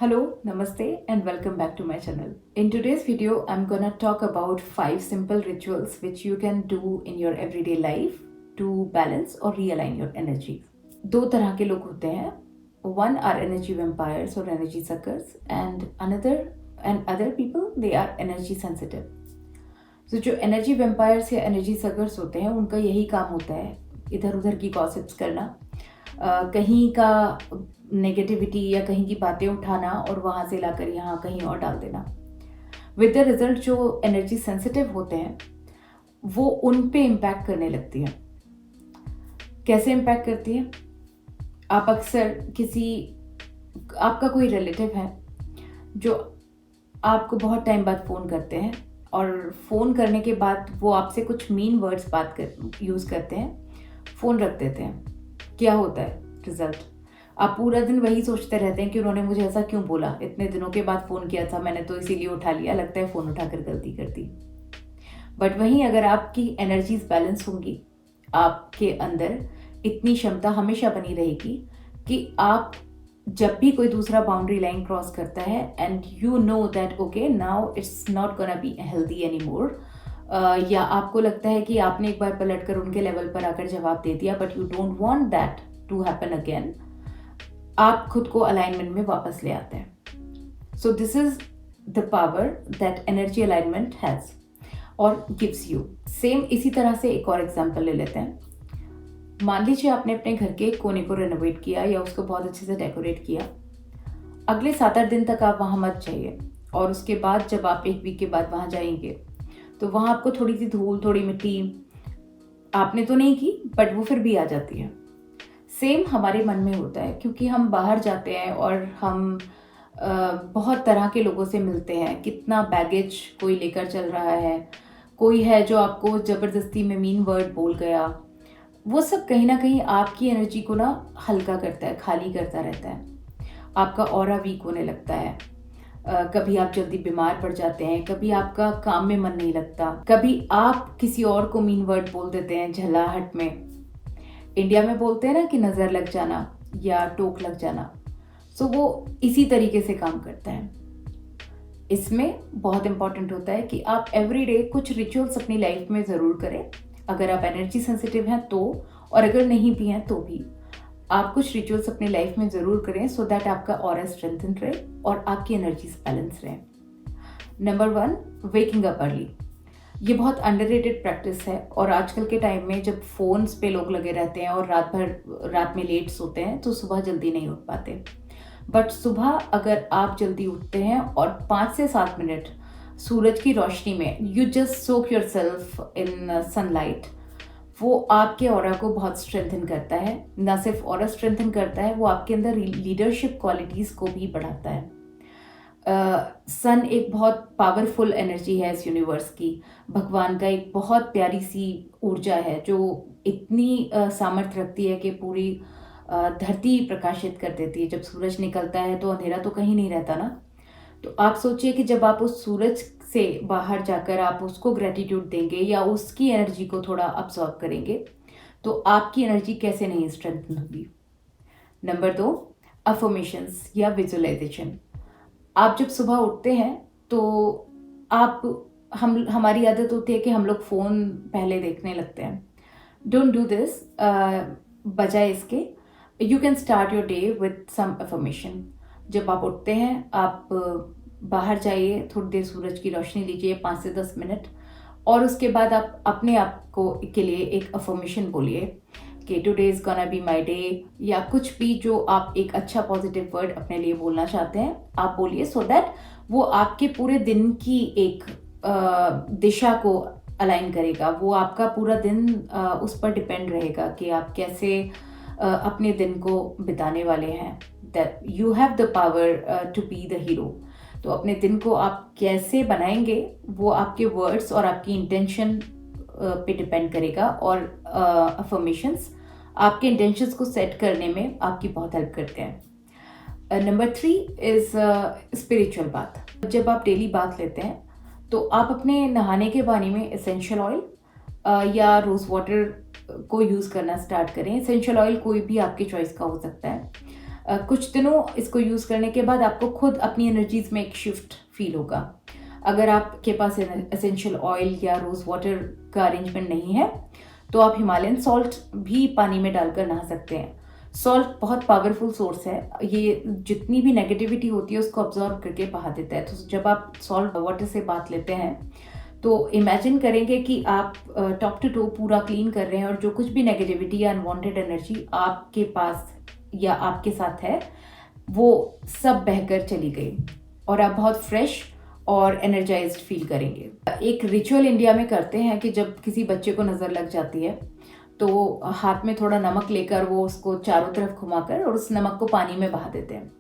Hello, Namaste, and welcome back to my channel. In today's video, I'm gonna talk about 5 simple rituals which you can do in your everyday life to balance or realign your energy. दो तरह के लोग होते हैं. One are energy vampires or energy suckers, and other people they are energy sensitive. So जो energy vampires या energy suckers होते हैं उनका यही काम होता है इधर उधर की गॉसिप्स करना, कहीं का नेगेटिविटी या कहीं की बातें उठाना और वहाँ से लाकर यहाँ कहीं और डाल देना. विद द रिजल्ट जो एनर्जी सेंसिटिव होते हैं वो उन पे इम्पैक्ट करने लगती है. कैसे इम्पैक्ट करती है? आप अक्सर आपका कोई रिलेटिव है जो आपको बहुत टाइम बाद फ़ोन करते हैं और फ़ोन करने के बाद वो आपसे कुछ मीन वर्ड्स यूज़ करते हैं, फ़ोन रख देते हैं. क्या होता है रिजल्ट? आप पूरा दिन वही सोचते रहते हैं कि उन्होंने मुझे ऐसा क्यों बोला, इतने दिनों के बाद फ़ोन किया था मैंने तो इसीलिए उठा लिया, लगता है फ़ोन उठाकर गलती कर दी. बट वहीं अगर आपकी एनर्जीज बैलेंस होंगी, आपके अंदर इतनी क्षमता हमेशा बनी रहेगी कि आप जब भी कोई दूसरा बाउंड्री लाइन क्रॉस करता है and you know that okay now it's not gonna be healthy any more, या आपको लगता है कि आपने एक बार पलट कर उनके लेवल पर आकर जवाब दे दिया but you don't want that to happen again, आप खुद को अलाइनमेंट में वापस ले आते हैं. So this is the power that energy alignment has और गिव्स यू. सेम इसी तरह से एक और एग्जांपल ले लेते हैं. मान लीजिए आपने अपने घर के कोने को रेनोवेट किया या उसको बहुत अच्छे से डेकोरेट किया. अगले 7-8 दिन तक आप वहाँ मत जाइए और उसके बाद जब आप एक वीक के बाद वहाँ जाएंगे तो वहाँ आपको थोड़ी सी धूल, थोड़ी मिट्टी आपने तो नहीं की बट वो फिर भी आ जाती है. सेम हमारे मन में होता है क्योंकि हम बाहर जाते हैं और हम बहुत तरह के लोगों से मिलते हैं. कितना बैगेज कोई लेकर चल रहा है, कोई है जो आपको ज़बरदस्ती में मीन वर्ड बोल गया. वो सब कहीं ना कहीं आपकी एनर्जी को ना हल्का करता है, खाली करता रहता है. आपका ऑरा वीक होने लगता है. कभी आप जल्दी बीमार पड़ जाते हैं, कभी आपका काम में मन नहीं लगता, कभी आप किसी और को मीन वर्ड बोल देते हैं झल्लाहट में. इंडिया में बोलते हैं ना कि नज़र लग जाना या टोक लग जाना. सो वो इसी तरीके से काम करता है. इसमें बहुत इंपॉर्टेंट होता है कि आप एवरीडे कुछ रिचुअल्स अपनी लाइफ में ज़रूर करें. अगर आप एनर्जी सेंसिटिव हैं तो, और अगर नहीं भी हैं तो भी आप कुछ रिचुअल्स अपनी लाइफ में ज़रूर करें सो दैट आपका ऑरा स्ट्रेंथन रहे और आपकी एनर्जीज बैलेंस रहे. Number 1, waking up early. ये बहुत अंडररेटेड प्रैक्टिस है और आजकल के टाइम में जब फ़ोन्स पे लोग लगे रहते हैं और रात में लेट सोते हैं तो सुबह जल्दी नहीं उठ पाते. बट सुबह अगर आप जल्दी उठते हैं और 5 से 7 मिनट सूरज की रोशनी में you just soak your self in sunlight, वो आपके ऑरा को बहुत स्ट्रेंथन करता है. ना सिर्फ ऑरा स्ट्रेंथन करता है, वो आपके अंदर लीडरशिप क्वालिटीज़ को भी बढ़ाता है. सन एक बहुत पावरफुल एनर्जी है इस यूनिवर्स की. भगवान का एक बहुत प्यारी सी ऊर्जा है जो इतनी सामर्थ्य रखती है कि पूरी धरती प्रकाशित कर देती है. जब सूरज निकलता है तो अंधेरा तो कहीं नहीं रहता ना. तो आप सोचिए कि जब आप उस सूरज से बाहर जाकर आप उसको ग्रेटिट्यूड देंगे या उसकी एनर्जी को थोड़ा अब्सॉर्ब करेंगे तो आपकी एनर्जी कैसे नहीं स्ट्रेंथन होगी. नंबर 2, अफर्मेशंस या विजुअलाइजेशन. आप जब सुबह उठते हैं तो हमारी आदत होती है कि हम लोग फ़ोन पहले देखने लगते हैं. Don't do this. बजाय इसके you can start your day with some affirmation. जब आप उठते हैं आप बाहर जाइए, थोड़ी देर सूरज की रोशनी लीजिए 5 से 10 मिनट और उसके बाद आप अपने आप को के लिए एक अफर्मेशन बोलिए कि today is gonna be my day, या कुछ भी जो आप एक अच्छा पॉजिटिव वर्ड अपने लिए बोलना चाहते हैं आप बोलिए सो दैट वो आपके पूरे दिन की एक दिशा को अलाइन करेगा. वो आपका पूरा दिन उस पर डिपेंड रहेगा कि आप कैसे अपने दिन को बिताने वाले हैं. That you have the power to be the hero. तो अपने दिन को आप कैसे बनाएंगे वो आपके वर्ड्स और आपकी इंटेंशन पे डिपेंड करेगा. और अफर्मेशंस आपके इंटेंशंस को सेट करने में आपकी बहुत हेल्प करते हैं. Number 3 is spiritual bath. जब आप डेली बाथ लेते हैं तो आप अपने नहाने के पानी में एसेंशियल ऑयल या रोज़ वाटर को यूज़ करना स्टार्ट करें. एसेंशियल ऑयल कोई भी आपकी चॉइस का हो सकता है. कुछ दिनों इसको यूज़ करने के बाद आपको खुद अपनी एनर्जीज में एक शिफ्ट फील होगा। अगर आपके पास एसेंशियल ऑयल या रोज़ वाटर का अरेंजमेंट नहीं है तो आप हिमालयन सॉल्ट भी पानी में डालकर नहा सकते हैं। सॉल्ट बहुत पावरफुल सोर्स है, ये जितनी भी नेगेटिविटी होती है उसको ऑब्जॉर्व करके बहा देता है। तो जब आप सॉल्ट वाटर से बात लेते हैं तो इमेजिन करेंगे कि आप टॉप टू टो पूरा क्लीन कर रहे हैं और जो कुछ भी नेगेटिविटी या अनवांटेड एनर्जी आपके पास या आपके साथ है वो सब बहकर चली गई और आप बहुत फ्रेश और एनर्जाइज्ड फील करेंगे। एक रिचुअल इंडिया में करते हैं कि जब किसी बच्चे को नज़र लग जाती है तो हाथ में थोड़ा नमक लेकर वो उसको चारों तरफ घुमाकर और उस नमक को पानी में बहा देते हैं।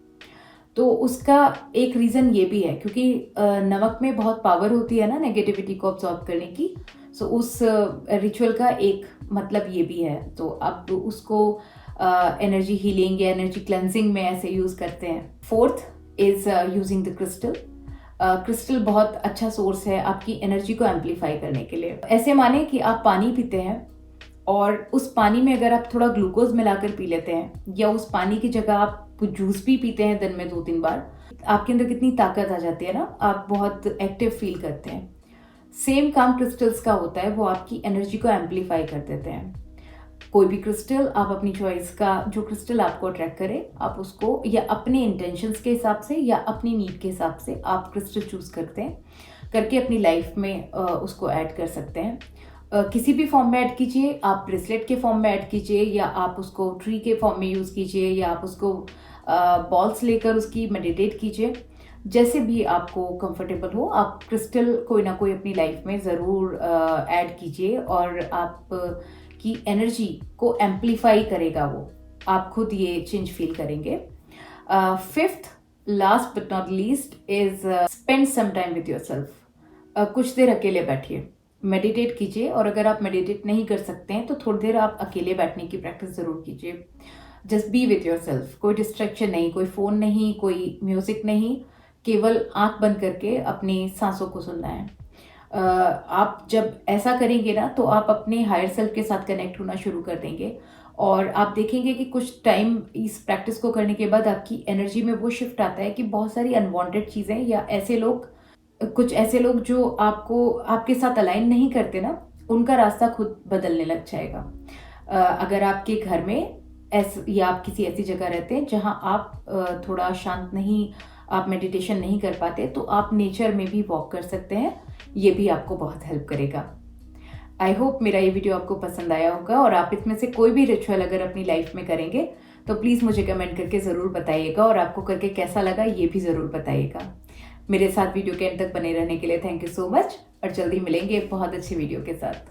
तो उसका एक रीज़न ये भी है क्योंकि नमक में बहुत पावर होती है ना नेगेटिविटी को ऑब्जॉर्ब करने की। सो उस रिचुअल का एक मतलब ये भी है। तो आप उसको एनर्जी हीलिंग या एनर्जी क्लेंजिंग में ऐसे यूज़ करते हैं। Fourth is using the crystal. Crystal बहुत अच्छा सोर्स है आपकी एनर्जी को एम्पलीफाई करने के लिए। ऐसे माने कि आप पानी पीते हैं और उस पानी में अगर आप थोड़ा ग्लूकोज मिलाकर पी लेते हैं या उस पानी की जगह आप जूस भी पीते हैं दिन में 2-3 बार, आपके अंदर कितनी ताकत आ जाती है ना, आप बहुत एक्टिव फील करते हैं। सेम काम क्रिस्टल्स का होता है, वो आपकी एनर्जी को एम्पलीफाई कर देते हैं। कोई भी क्रिस्टल आप अपनी चॉइस का, जो क्रिस्टल आपको अट्रैक्ट करे आप उसको या अपने इंटेंशंस के हिसाब से या अपनी नीड के हिसाब से आप क्रिस्टल चूज़ करके अपनी लाइफ में उसको ऐड कर सकते हैं। किसी भी फॉर्म में ऐड कीजिए, आप ब्रेसलेट के फॉर्म में ऐड कीजिए या आप उसको ट्री के फॉर्म में यूज़ कीजिए या आप उसको बॉल्स लेकर उसकी मेडिटेट कीजिए। जैसे भी आपको कंफर्टेबल हो आप क्रिस्टल कोई ना कोई अपनी लाइफ में ज़रूर ऐड कीजिए और आप की एनर्जी को एम्पलीफाई करेगा वो, आप खुद ये चेंज फील करेंगे। Fifth last but not least is spend some time with yourself. कुछ देर अकेले बैठिए, मेडिटेट कीजिए और अगर आप मेडिटेट नहीं कर सकते हैं तो थोड़ी देर आप अकेले बैठने की प्रैक्टिस ज़रूर कीजिए। जस्ट बी विथ योरसेल्फ, कोई डिस्ट्रैक्शन नहीं, कोई फ़ोन नहीं, कोई म्यूज़िक नहीं, केवल आंख बंद करके अपनी सांसों को सुनना है। आप जब ऐसा करेंगे ना तो आप अपने हायर सेल्फ के साथ कनेक्ट होना शुरू कर देंगे और आप देखेंगे कि कुछ टाइम इस प्रैक्टिस को करने के बाद आपकी एनर्जी में वो शिफ्ट आता है कि बहुत सारी अनवांटेड चीज़ें या कुछ ऐसे लोग जो आपके साथ अलाइन नहीं करते ना, उनका रास्ता खुद बदलने लग जाएगा। अगर आपके घर में या आप किसी ऐसी जगह रहते हैं जहां आप थोड़ा शांत नहीं, आप मेडिटेशन नहीं कर पाते, तो आप नेचर में भी वॉक कर सकते हैं, ये भी आपको बहुत हेल्प करेगा। आई होप मेरा ये वीडियो आपको पसंद आया होगा और आप इसमें से कोई भी रिचुअल अगर अपनी लाइफ में करेंगे तो प्लीज़ मुझे कमेंट करके ज़रूर बताइएगा और आपको करके कैसा लगा ये भी ज़रूर बताइएगा। मेरे साथ वीडियो के एंड तक बने रहने के लिए थैंक यू सो मच और जल्दी मिलेंगे एक बहुत अच्छी वीडियो के साथ।